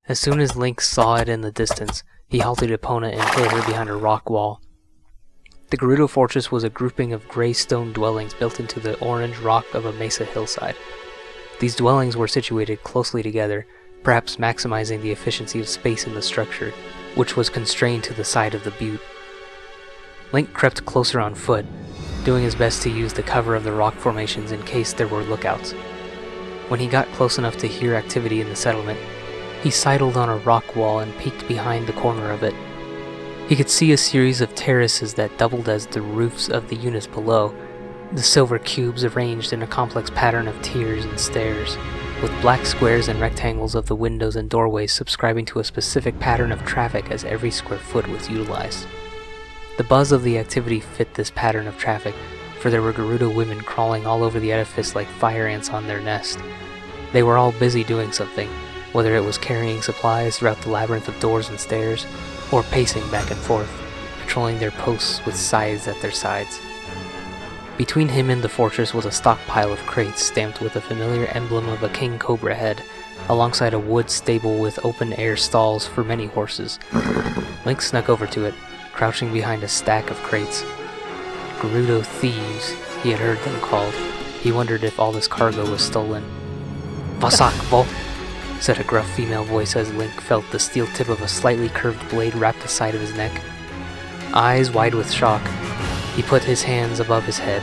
As soon as Link saw it in the distance, he halted opponent and hid her behind a rock wall. The Gerudo fortress was a grouping of grey stone dwellings built into the orange rock of a mesa hillside. These dwellings were situated closely together, perhaps maximizing the efficiency of space in the structure, which was constrained to the side of the butte. Link crept closer on foot, doing his best to use the cover of the rock formations in case there were lookouts. When he got close enough to hear activity in the settlement, he sidled on a rock wall and peeked behind the corner of it. He could see a series of terraces that doubled as the roofs of the units below, the silver cubes arranged in a complex pattern of tiers and stairs, with black squares and rectangles of the windows and doorways subscribing to a specific pattern of traffic as every square foot was utilized. The buzz of the activity fit this pattern of traffic, for there were Gerudo women crawling all over the edifice like fire ants on their nest. They were all busy doing something, whether it was carrying supplies throughout the labyrinth of doors and stairs, or pacing back and forth, patrolling their posts with scythes at their sides. Between him and the fortress was a stockpile of crates stamped with a familiar emblem of a king cobra head, alongside a wood stable with open-air stalls for many horses. Link snuck over to it, crouching behind a stack of crates. Gerudo thieves, he had heard them called. He wondered if all this cargo was stolen. "Vasak, vo!" said a gruff female voice as Link felt the steel tip of a slightly curved blade wrap the side of his neck. Eyes wide with shock, he put his hands above his head.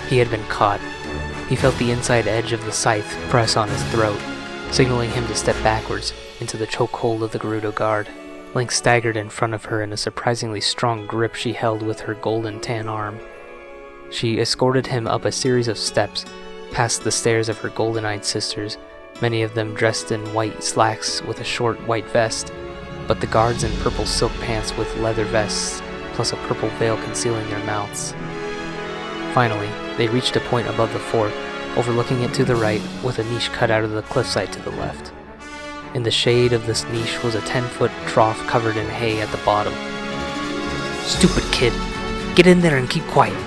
He had been caught. He felt the inside edge of the scythe press on his throat, signaling him to step backwards into the chokehold of the Gerudo guard. Link staggered in front of her in a surprisingly strong grip she held with her golden tan arm. She escorted him up a series of steps, past the stairs of her golden-eyed sisters, many of them dressed in white slacks with a short white vest, but the guards in purple silk pants with leather vests, plus a purple veil concealing their mouths. Finally, they reached a point above the fort, overlooking it to the right, with a niche cut out of the cliffside to the left. In the shade of this niche was a 10-foot trough covered in hay at the bottom. "Stupid kid! Get in there and keep quiet!"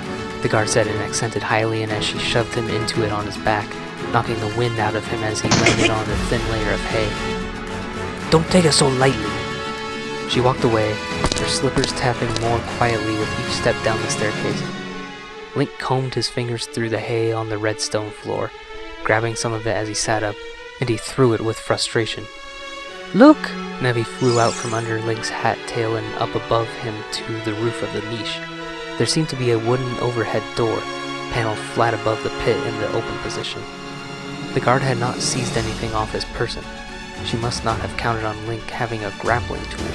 the guard said in accented Hylian as she shoved him into it on his back, knocking the wind out of him as he landed on a thin layer of hay. "Don't take it so lightly!" She walked away, her slippers tapping more quietly with each step down the staircase. Link combed his fingers through the hay on the red stone floor, grabbing some of it as he sat up, and he threw it with frustration. "Look!" Nevi flew out from under Link's hat tail and up above him to the roof of the niche. There seemed to be a wooden overhead door, paneled flat above the pit in the open position. The guard had not seized anything off his person. She must not have counted on Link having a grappling tool.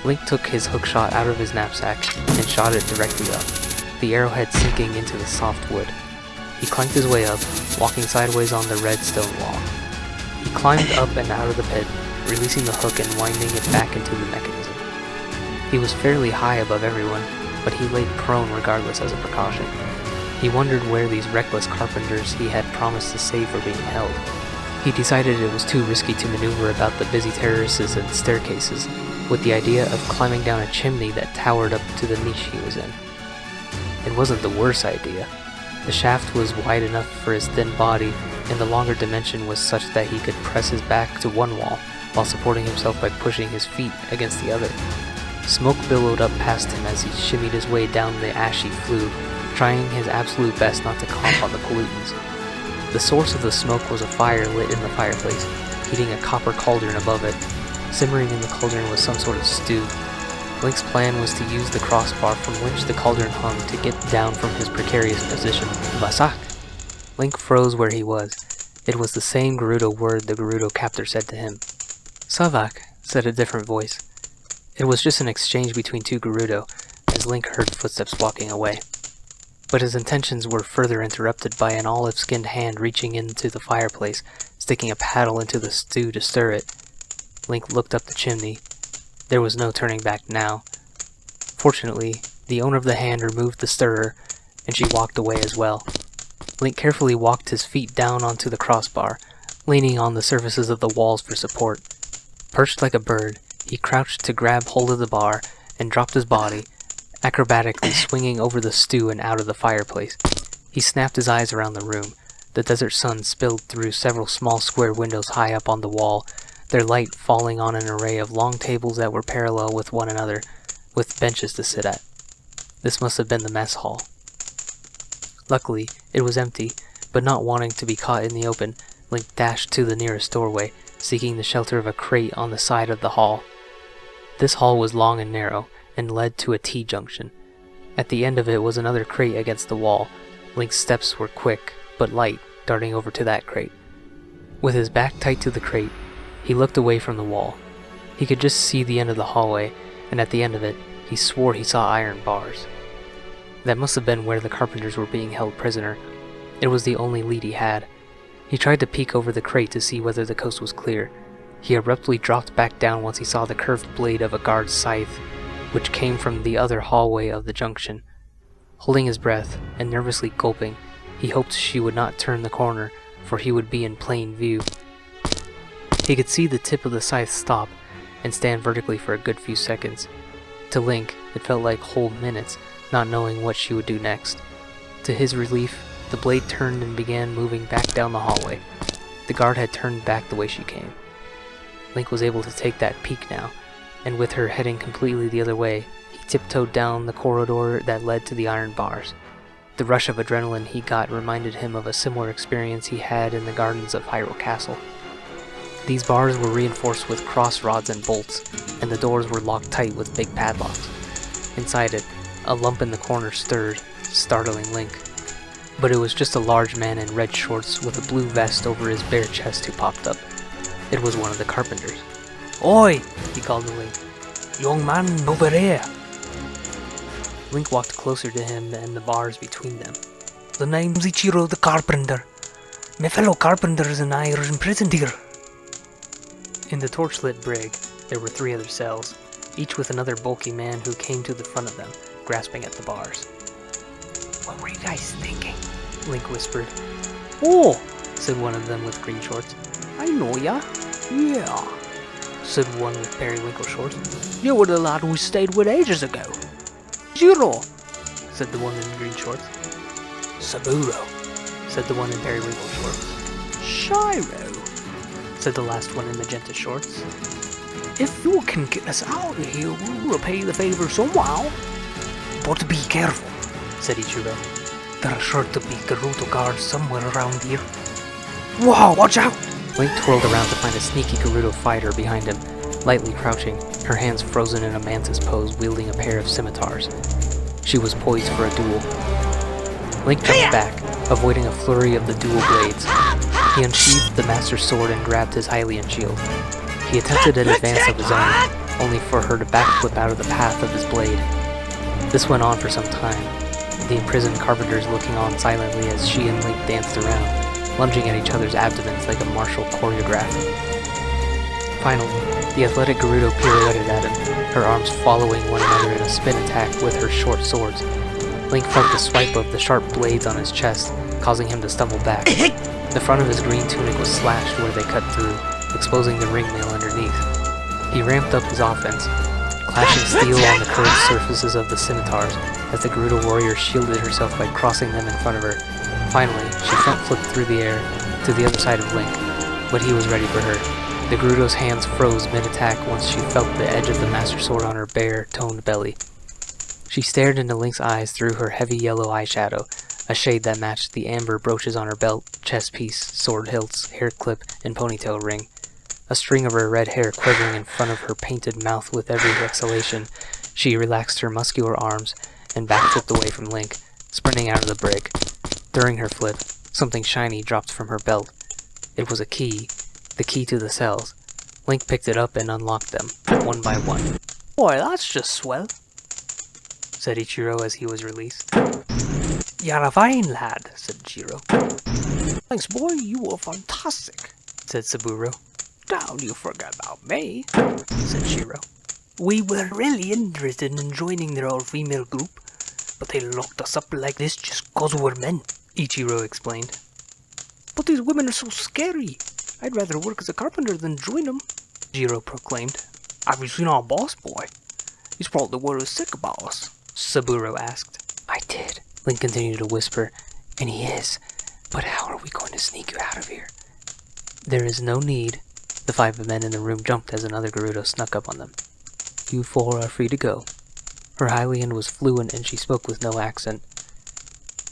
Link took his hookshot out of his knapsack and shot it directly up, the arrowhead sinking into the soft wood. He clanked his way up, walking sideways on the red stone wall. He climbed up and out of the pit, releasing the hook and winding it back into the mechanism. He was fairly high above everyone, but he lay prone regardless as a precaution. He wondered where these reckless carpenters he had promised to save were being held. He decided it was too risky to maneuver about the busy terraces and staircases, with the idea of climbing down a chimney that towered up to the niche he was in. It wasn't the worst idea. The shaft was wide enough for his thin body, and the longer dimension was such that he could press his back to one wall, while supporting himself by pushing his feet against the other. Smoke billowed up past him as he shimmied his way down the ashy flue, trying his absolute best not to cough on the pollutants. The source of the smoke was a fire lit in the fireplace, heating a copper cauldron above it. Simmering in the cauldron was some sort of stew. Link's plan was to use the crossbar from which the cauldron hung to get down from his precarious position. "Vasak!" Link froze where he was. It was the same Gerudo word the Gerudo captor said to him. "Savak," said a different voice. It was just an exchange between two Gerudo, as Link heard footsteps walking away. But his intentions were further interrupted by an olive-skinned hand reaching into the fireplace, sticking a paddle into the stew to stir it. Link looked up the chimney. There was no turning back now. Fortunately, the owner of the hand removed the stirrer, and she walked away as well. Link carefully walked his feet down onto the crossbar, leaning on the surfaces of the walls for support. Perched like a bird, he crouched to grab hold of the bar and dropped his body, acrobatically swinging over the stew and out of the fireplace. He snapped his eyes around the room. The desert sun spilled through several small square windows high up on the wall, their light falling on an array of long tables that were parallel with one another, with benches to sit at. This must have been the mess hall. Luckily, it was empty, but not wanting to be caught in the open, Link dashed to the nearest doorway, seeking the shelter of a crate on the side of the hall. This hall was long and narrow, and led to a T-junction. At the end of it was another crate against the wall. Link's steps were quick, but light, darting over to that crate. With his back tight to the crate, he looked away from the wall. He could just see the end of the hallway, and at the end of it, he swore he saw iron bars. That must have been where the carpenters were being held prisoner. It was the only lead he had. He tried to peek over the crate to see whether the coast was clear. He abruptly dropped back down once he saw the curved blade of a guard's scythe, which came from the other hallway of the junction. Holding his breath and nervously gulping, he hoped she would not turn the corner, for he would be in plain view. He could see the tip of the scythe stop and stand vertically for a good few seconds. To Link, it felt like whole minutes, not knowing what she would do next. To his relief, the blade turned and began moving back down the hallway. The guard had turned back the way she came. Link was able to take that peek now, and with her heading completely the other way, he tiptoed down the corridor that led to the iron bars. The rush of adrenaline he got reminded him of a similar experience he had in the gardens of Hyrule Castle. These bars were reinforced with cross rods and bolts, and the doors were locked tight with big padlocks. Inside it, a lump in the corner stirred, startling Link. But it was just a large man in red shorts with a blue vest over his bare chest who popped up. It was one of the carpenters. "Oi!" he called to Link. "Young man, over here!" Link walked closer to him and the bars between them. "The name's Ichiro the Carpenter. My fellow carpenters and I are imprisoned here." In the torchlit brig, there were 3 other cells, each with another bulky man who came to the front of them, grasping at the bars. "What were you guys thinking?" Link whispered. "Oh," said one of them with green shorts. "I know ya." "Yeah," said one with periwinkle shorts. "You were the lad we stayed with ages ago." "Jiro," said the one in green shorts. "Saburo," said the one in periwinkle shorts. "Shiro," said the last one in magenta shorts. "If you can get us out of here, we'll repay the favor somehow." "But be careful," said Ichiro. "There are sure to be Gerudo guards somewhere around here." "Whoa, watch out!" Link twirled around to find a sneaky Gerudo fighter behind him, lightly crouching, her hands frozen in a mantis pose, wielding a pair of scimitars. She was poised for a duel. Link jumped back, avoiding a flurry of the dual blades. He unsheathed the Master Sword and grabbed his Hylian shield. He attempted an advance of his own, only for her to backflip out of the path of his blade. This went on for some time, the imprisoned carpenters looking on silently as she and Link danced around, lunging at each other's abdomens like a martial choreograph. Finally, the athletic Gerudo pirouetted at him, her arms following one another in a spin attack with her short swords. Link felt the swipe of the sharp blades on his chest, causing him to stumble back. The front of his green tunic was slashed where they cut through, exposing the ringmail underneath. He ramped up his offense, clashing steel on the curved surfaces of the scimitars as the Gerudo warrior shielded herself by crossing them in front of her. Finally, she front-flipped through the air to the other side of Link, but he was ready for her. The Gerudo's hands froze mid-attack once she felt the edge of the Master Sword on her bare, toned belly. She stared into Link's eyes through her heavy yellow eyeshadow, a shade that matched the amber brooches on her belt, chest piece, sword hilts, hair clip, and ponytail ring. A string of her red hair quivering in front of her painted mouth with every exhalation, she relaxed her muscular arms and backflipped away from Link, sprinting out of the brig. During her flip, something shiny dropped from her belt. It was a key, the key to the cells. Link picked it up and unlocked them, one by one. "Boy, that's just swell," said Ichiro as he was released. "You're a fine lad," said Jiro. "Thanks, boy, you were fantastic," said Saburo. "Don't you forget about me," said Shiro. "We were really interested in joining their all-female group, but they locked us up like this just 'cause we're men," Ichiro explained. "But these women are so scary. I'd rather work as a carpenter than join them," Jiro proclaimed. "Have you seen our boss, boy? He's probably worried sick about us," Saburo asked. "I did," Link continued to whisper, "and he is. But how are we going to sneak you out of here?" "There is no need," The 5 men in the room jumped as another Gerudo snuck up on them. "You 4 are free to go." Her Hylian was fluent and she spoke with no accent.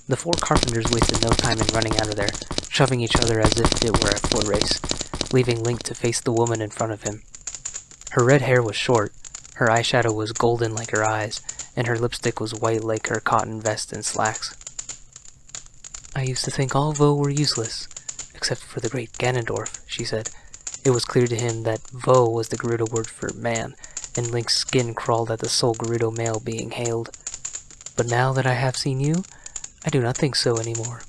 The 4 carpenters wasted no time in running out of there, shoving each other as if it were a foot race, leaving Link to face the woman in front of him. Her red hair was short, her eyeshadow was golden like her eyes, and her lipstick was white like her cotton vest and slacks. "I used to think all Vo were useless, except for the great Ganondorf," she said. It was clear to him that Vo was the Gerudo word for man, and Link's skin crawled at the sole Gerudo male being hailed. "But now that I have seen you, I do not think so anymore."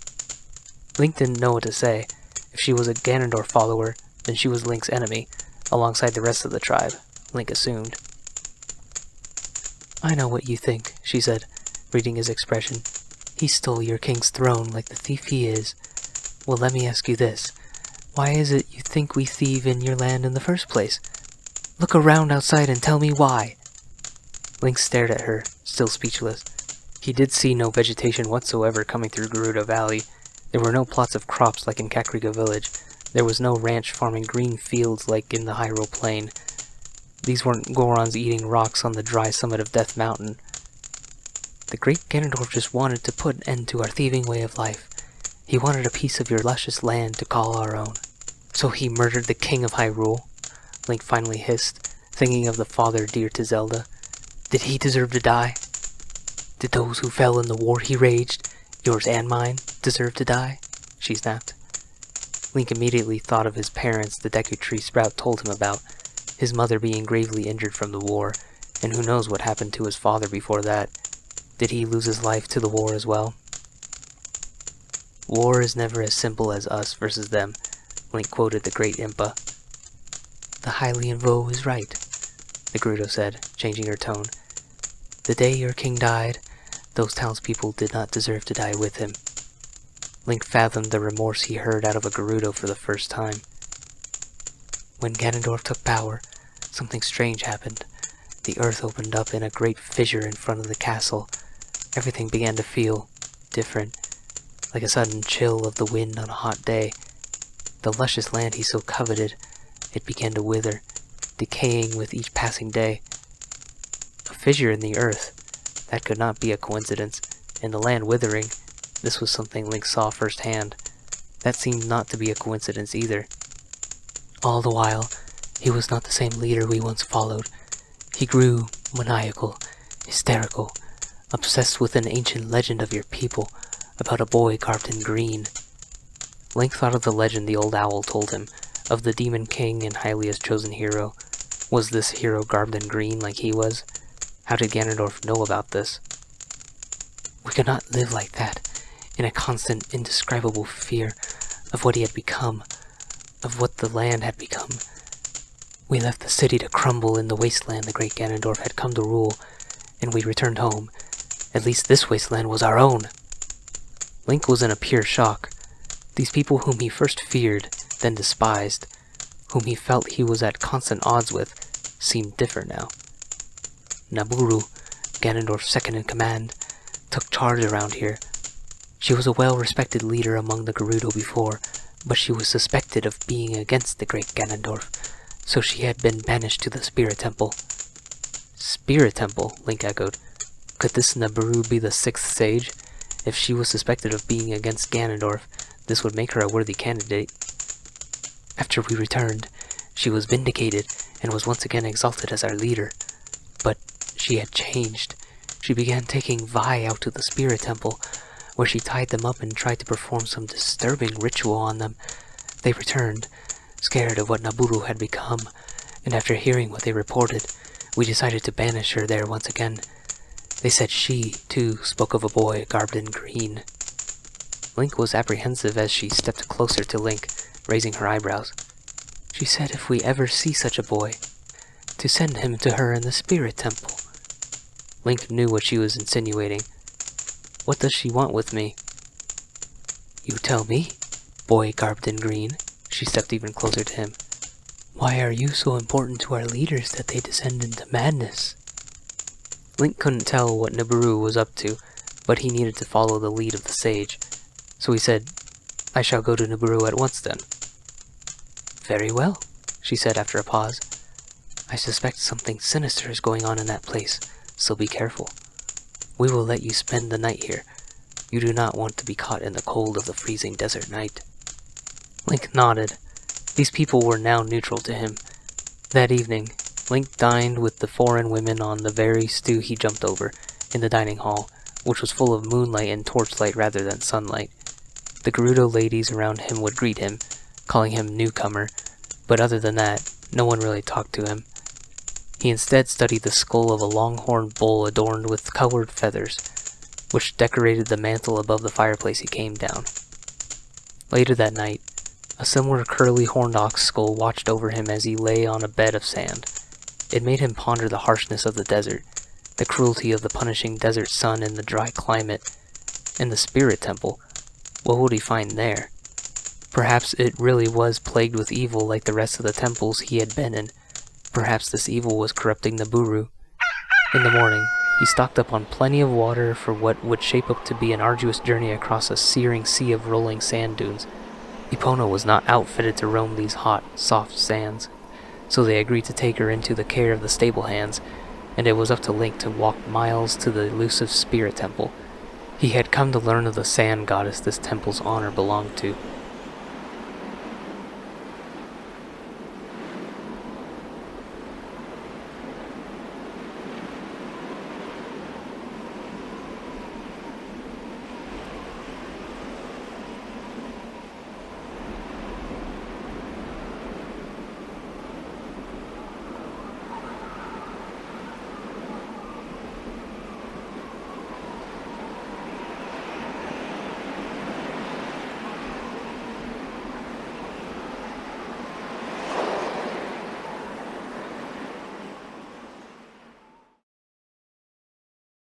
Link didn't know what to say. If she was a Ganondorf follower, then she was Link's enemy, alongside the rest of the tribe, Link assumed. "I know what you think," she said, reading his expression. "He stole your king's throne like the thief he is. Well, let me ask you this. Why is it you think we thieve in your land in the first place? Look around outside and tell me why." Link stared at her, still speechless. He did see no vegetation whatsoever coming through Gerudo Valley. There were no plots of crops like in Kakariko Village. There was no ranch farming green fields like in the Hyrule Plain. These weren't Gorons eating rocks on the dry summit of Death Mountain. "The great Ganondorf just wanted to put an end to our thieving way of life. He wanted a piece of your luscious land to call our own. So he murdered the king of Hyrule," Link finally hissed, thinking of the father dear to Zelda. "Did he deserve to die? Did those who fell in the war he raged, yours and mine, deserve to die?" she snapped. Link immediately thought of his parents the Deku Tree Sprout told him about, his mother being gravely injured from the war, and who knows what happened to his father before that. Did he lose his life to the war as well? "War is never as simple as us versus them," Link quoted the great Impa. "The Hylian Vo is right," the Gerudo said, changing her tone. "The day your king died, those townspeople did not deserve to die with him." Link fathomed the remorse he heard out of a Gerudo for the first time. "When Ganondorf took power, something strange happened. The earth opened up in a great fissure in front of the castle. Everything began to feel different, like a sudden chill of the wind on a hot day. The luscious land he so coveted, it began to wither, decaying with each passing day. A fissure in the earth, that could not be a coincidence, and the land withering, this was something Link saw firsthand. That seemed not to be a coincidence either. All the while, he was not the same leader we once followed. He grew maniacal, hysterical, obsessed with an ancient legend of your people, about a boy carved in green." Link thought of the legend the old owl told him, of the demon king and Hylia's chosen hero. Was this hero garbed in green like he was? How did Ganondorf know about this? "We could not live like that, in a constant, indescribable fear of what he had become, of what the land had become. We left the city to crumble in the wasteland the great Ganondorf had come to rule, and we returned home. At least this wasteland was our own." Link was in a pure shock. These people whom he first feared, then despised, whom he felt he was at constant odds with, seemed different now. Nabooru, Ganondorf's second-in-command, took charge around here. She was a well-respected leader among the Gerudo before, but she was suspected of being against the great Ganondorf, so she had been banished to the Spirit Temple. "Spirit Temple?" Link echoed. Could this Nabooru be the sixth sage? If she was suspected of being against Ganondorf, this would make her a worthy candidate. After we returned, she was vindicated and was once again exalted as our leader. But she had changed. She began taking Vi out to the Spirit Temple, where she tied them up and tried to perform some disturbing ritual on them. They returned, scared of what Nabooru had become, and after hearing what they reported, we decided to banish her there once again. They said she, too, spoke of a boy garbed in green. Link was apprehensive as she stepped closer to Link, raising her eyebrows. She said if we ever see such a boy, to send him to her in the Spirit Temple. Link knew what she was insinuating. What does she want with me? You tell me, boy garbed in green. She stepped even closer to him. Why are you so important to our leaders that they descend into madness? Link couldn't tell what Nabooru was up to, but he needed to follow the lead of the sage. So he said, I shall go to Nabooru at once then. Very well, she said after a pause. "I suspect something sinister is going on in that place, so be careful. We will let you spend the night here. You do not want to be caught in the cold of the freezing desert night." Link nodded. These people were now neutral to him. That evening, Link dined with the foreign women on the very stew he jumped over, in the dining hall, which was full of moonlight and torchlight rather than sunlight. The Gerudo ladies around him would greet him, calling him newcomer, but other than that, no one really talked to him. He instead studied the skull of a longhorned bull adorned with colored feathers, which decorated the mantle above the fireplace he came down. Later that night, a similar curly horned ox skull watched over him as he lay on a bed of sand. It made him ponder the harshness of the desert, the cruelty of the punishing desert sun in the dry climate. In the spirit temple, what would he find there? Perhaps it really was plagued with evil like the rest of the temples he had been in. Perhaps this evil was corrupting the Buru. In the morning, he stocked up on plenty of water for what would shape up to be an arduous journey across a searing sea of rolling sand dunes. Epona was not outfitted to roam these hot, soft sands, so they agreed to take her into the care of the stable hands, and it was up to Link to walk miles to the elusive spirit temple. He had come to learn of the sand goddess this temple's honor belonged to.